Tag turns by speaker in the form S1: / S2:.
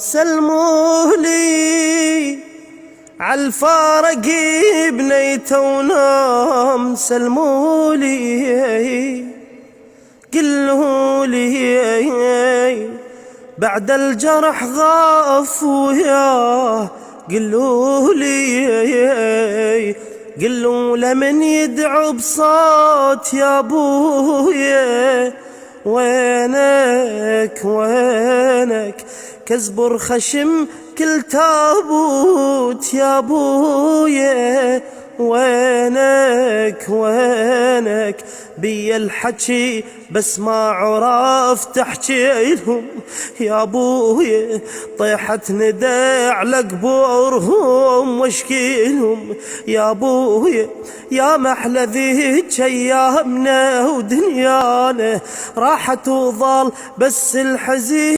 S1: سلموا لي عالفارق بنيته ونام، سلموا لي قلوا لي بعد الجرح غاف وياه، قلوا لي قلوا لمن يدعو بصوت يا ابويا، وينك وينك كزبر خشم كل تابوت يا ابويا، وينك وينك بي الحكي بس ما عرفت احكي لهم يا ابويا، طيحت ندى على قبورهم واشكي لهم يا ابويا، يا محلى ذيك ايامنا ودنيانا راحت وظل بس الحزين.